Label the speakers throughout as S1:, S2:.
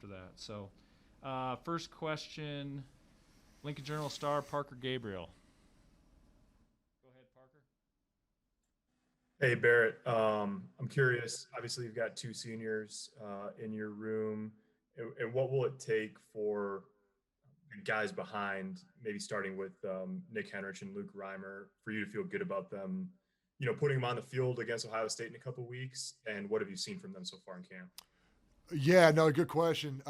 S1: that. So, first question, Lincoln Journal-Star, Parker Gabriel. Go ahead, Parker.
S2: Hey Barrett, I'm curious. Obviously, you've got two seniors in your room. And what will it take for the guys behind, maybe starting with Nick Henrich and Luke Reimer, for you to feel good about them? Putting them on the field against Ohio State in a couple weeks. And what have you seen from them so far in camp?
S3: Yeah, no, good question.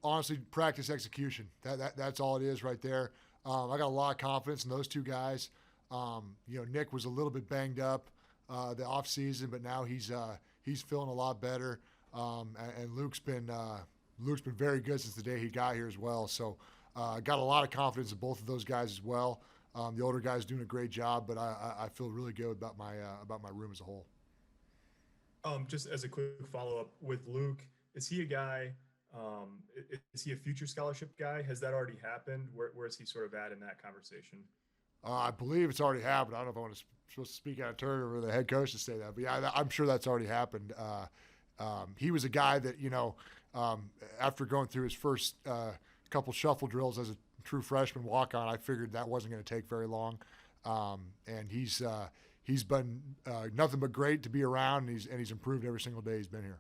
S3: Honestly, practice execution. That's all it is right there. I got a lot of confidence in those two guys. Nick was a little bit banged up the offseason, but now he's feeling a lot better. And Luke's been very good since the day he got here as well. So got a lot of confidence in both of those guys as well. The older guy's doing a great job, but I feel really good about my room as a whole.
S2: Just as a quick follow-up with Luke, is he a guy? Is he a future scholarship guy? Has that already happened? Where is he sort of at in that conversation?
S3: I believe it's already happened. I don't know if I want to supposed to speak out of turn or the head coach to say that, but yeah, I'm sure that's already happened. He was a guy that after going through his first couple shuffle drills as a true freshman walk-on, I figured that wasn't going to take very long, and he's been nothing but great to be around, and he's improved every single day he's been here.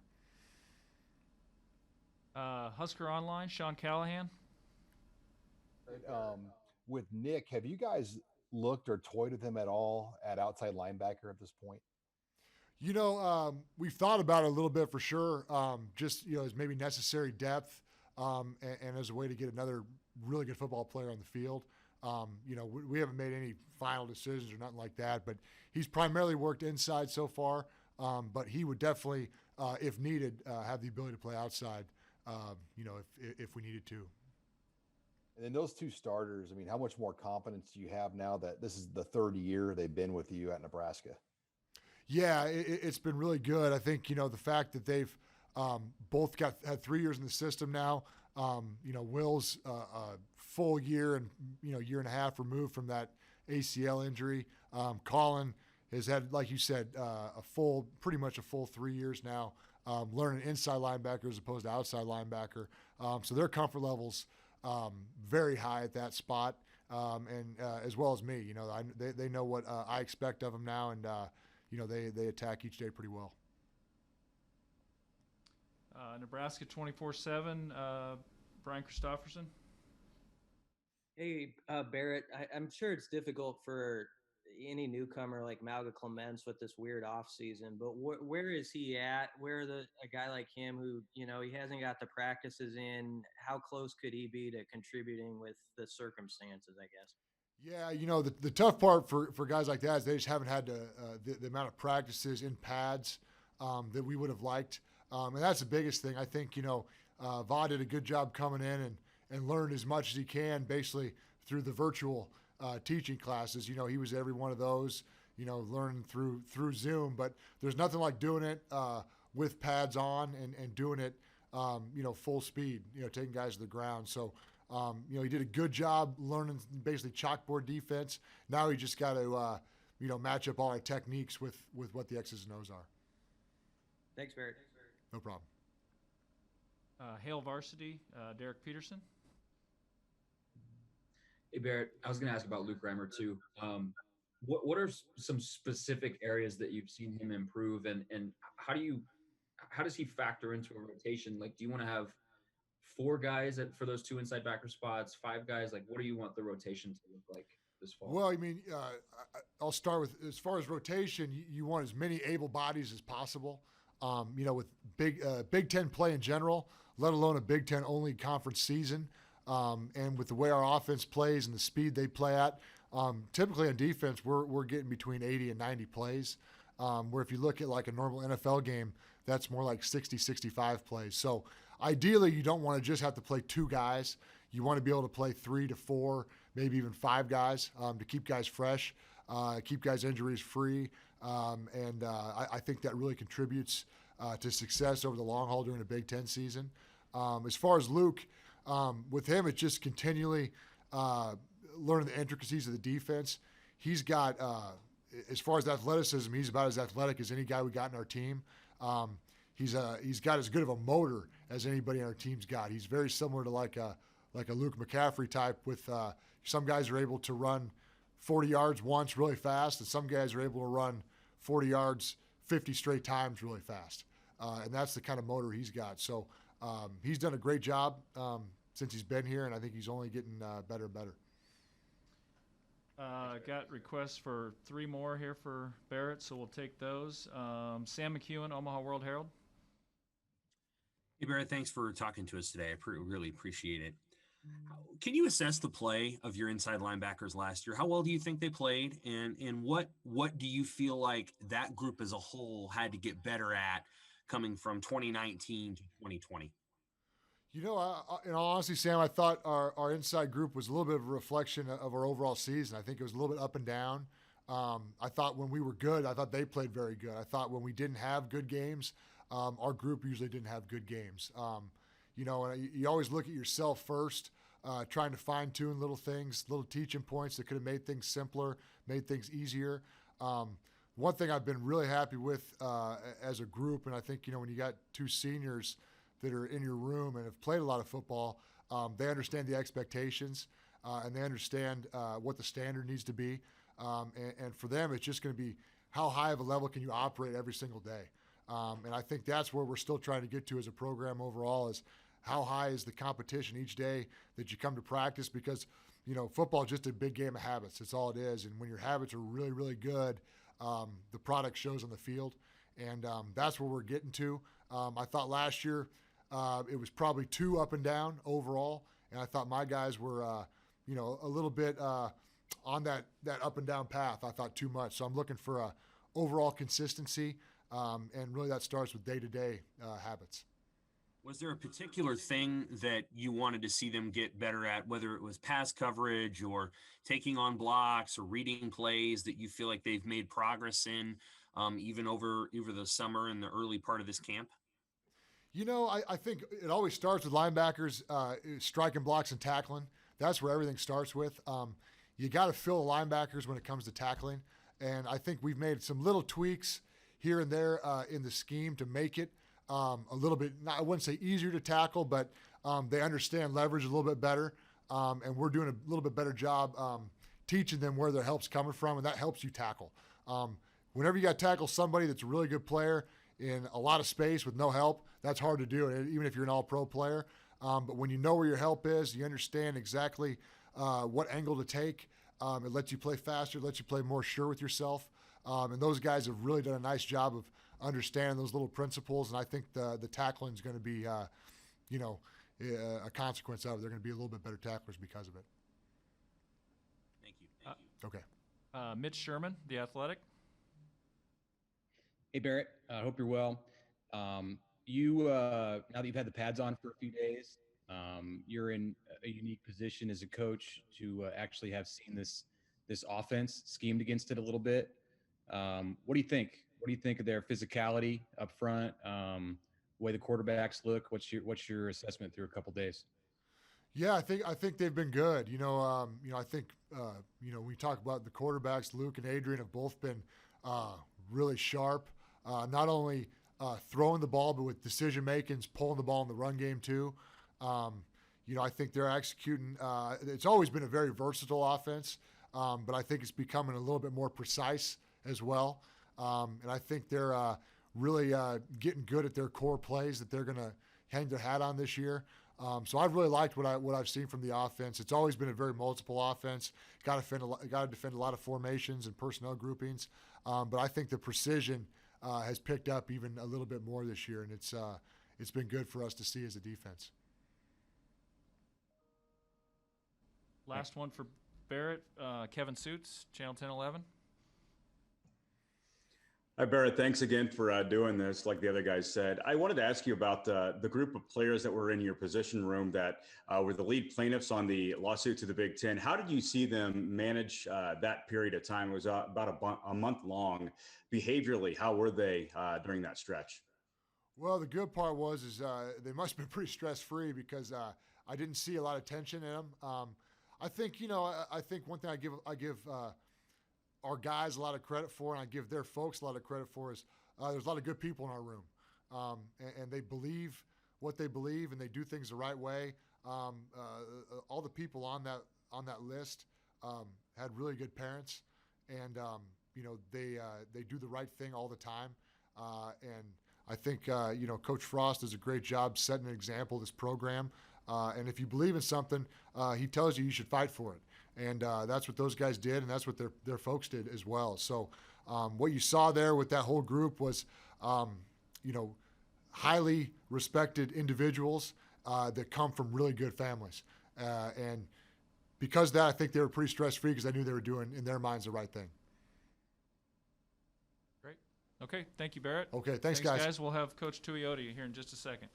S1: Husker Online, Sean Callahan.
S4: With Nick, have you guys looked or toyed with him at all at outside linebacker at this point?
S3: We've thought about it a little bit for sure, just as maybe necessary depth, and as a way to get another really good football player on the field. We haven't made any final decisions or nothing like that, but he's primarily worked inside so far. But he would definitely, if needed, have the ability to play outside, if we needed to.
S4: And then those two starters, how much more confidence do you have now that this is the third year they've been with you at Nebraska?
S3: Yeah, it's been really good. I think, the fact that they've both had 3 years in the system now. Will's a full year and, year and a half removed from that ACL injury. Colin has had, like you said, pretty much a full 3 years now, learning inside linebacker as opposed to outside linebacker. So their comfort levels very high at that spot, and as well as me. They know what I expect of them now, and they attack each day pretty well.
S1: Nebraska 24/7, Brian Christopherson.
S5: Hey, Barrett, I'm sure it's difficult for any newcomer like Malga Clements with this weird off season, but where is he at? Where a guy like him who, he hasn't got the practices in, how close could he be to contributing with the circumstances, I guess?
S3: Yeah, the tough part for guys like that is they just haven't had the amount of practices in pads that we would have liked. And that's the biggest thing. I think, Va did a good job coming in and learned as much as he can basically through the virtual teaching classes. He was every one of those, learning through Zoom. But there's nothing like doing it with pads on and doing it, full speed, taking guys to the ground. So, he did a good job learning basically chalkboard defense. Now he just got to, match up all our techniques with what the X's and O's are.
S5: Thanks, Barrett.
S3: No problem.
S1: Hale Varsity, Derek Peterson.
S6: Hey Barrett, I was going to ask about Luke Reimer too. What are some specific areas that you've seen him improve, and how does he factor into a rotation? Like, do you want to have 4 guys for those 2 inside backer spots, 5 guys? Like, what do you want the rotation to look like this fall?
S3: Well, I'll start with, as far as rotation, you want as many able bodies as possible. With Big Ten play in general, let alone a Big Ten only conference season, and with the way our offense plays and the speed they play at, typically on defense we're getting between 80 and 90 plays, where if you look at like a normal NFL game, that's more like 60, 65 plays. So ideally you don't want to just have to play 2 guys. You want to be able to play 3 to 4, maybe even 5 guys, to keep guys fresh, keep guys injuries free. And I think that really contributes to success over the long haul during a Big Ten season. As far as Luke, with him, it's just continually learning the intricacies of the defense. He's got, as far as athleticism, he's about as athletic as any guy we got in our team. He's got as good of a motor as anybody on our team's got. He's very similar to like a Luke McCaffrey type. With some guys are able to run 40 yards once really fast, and some guys are able to run 40 yards 50 straight times really fast. And that's the kind of motor he's got. So he's done a great job since he's been here, and I think he's only getting better and better.
S1: Got requests for 3 more here for Barrett, so we'll take those. Sam McEwen, Omaha World Herald.
S7: Hey, Barrett, thanks for talking to us today. I really appreciate it. Can you assess the play of your inside linebackers last year? How well do you think they played? And what do you feel like that group as a whole had to get better at coming from 2019 to 2020?
S3: You know, in all honesty, Sam, I thought our inside group was a little bit of a reflection of our overall season. I think it was a little bit up and down. I thought when we were good, I thought they played very good. I thought when we didn't have good games, our group usually didn't have good games. You know, and you always look at yourself first, trying to fine-tune little things, little teaching points that could have made things simpler, made things easier. One thing I've been really happy with as a group, and I think, you know, when you got 2 seniors that are in your room and have played a lot of football, they understand the expectations and they understand what the standard needs to be. And for them, it's just going to be how high of a level can you operate every single day. And I think that's where we're still trying to get to as a program overall, is how high is the competition each day that you come to practice, because, you know, football is just a big game of habits. That's all it is. And when your habits are really, really good, the product shows on the field. And that's where we're getting to. I thought last year it was probably too up and down overall. And I thought my guys were, you know, a little bit on that up and down path. I thought too much. So I'm looking for overall consistency. And really that starts with day-to-day habits.
S7: Was there a particular thing that you wanted to see them get better at, whether it was pass coverage or taking on blocks or reading plays, that you feel like they've made progress in, even over the summer and the early part of this camp?
S3: You know, I think it always starts with linebackers striking blocks and tackling. That's where everything starts with. You got to fill the linebackers when it comes to tackling. And I think we've made some little tweaks here and there in the scheme to make it a little bit, I wouldn't say easier to tackle, but they understand leverage a little bit better. And we're doing a little bit better job teaching them where their help's coming from, and that helps you tackle. Whenever you got to tackle somebody that's a really good player in a lot of space with no help, that's hard to do, even if you're an all-pro player. But when you know where your help is, you understand exactly what angle to take. It lets you play faster, it lets you play more sure with yourself. And those guys have really done a nice job of understanding those little principles. And I think the tackling is going to be, you know, a consequence of it. They're going to be a little bit better tacklers because of it.
S7: Thank you.
S3: Okay.
S1: Mitch Sherman, The Athletic.
S8: Hey, Barrett. I hope you're well. You now that you've had the pads on for a few days, you're in a unique position as a coach to actually have seen this offense schemed against it a little bit. What do you think? What do you think of their physicality up front? The way the quarterbacks look? What's your assessment through a couple days?
S3: Yeah, I think they've been good. You know, I think when we talk about the quarterbacks, Luke and Adrian have both been really sharp. Not only throwing the ball, but with decision making, pulling the ball in the run game too. I think they're executing. It's always been a very versatile offense, but I think it's becoming a little bit more precise as well. And I think they're really getting good at their core plays that they're going to hang their hat on this year. So I've really liked what I've seen from the offense. It's always been a very multiple offense. Got to defend a lot of formations and personnel groupings. But I think the precision has picked up even a little bit more this year, and it's been good for us to see as a defense.
S1: Last one for Barrett. Kevin Suits, Channel 1011.
S9: Hi, Barrett. Thanks again for doing this. Like the other guys said, I wanted to ask you about the group of players that were in your position room that were the lead plaintiffs on the lawsuit to the Big Ten. How did you see them manage that period of time? It was about a month long. Behaviorally, how were they during that stretch?
S3: Well, the good part is they must have been pretty stress-free because I didn't see a lot of tension in them. I think one thing I give our guys a lot of credit for, and I give their folks a lot of credit for, is there's a lot of good people in our room, and they believe what they believe and they do things the right way. All the people on that list had really good parents, and they do the right thing all the time. And I think Coach Frost does a great job setting an example of this program. And if you believe in something, he tells you should fight for it. And that's what those guys did, and that's what their folks did as well. So what you saw there with that whole group was, highly respected individuals that come from really good families. And because of that, I think they were pretty stress-free because I knew they were doing, in their minds, the right thing.
S1: Great. Okay, thank you, Barrett.
S3: Okay, thanks guys.
S1: We'll have Coach Tuioti here in just a second.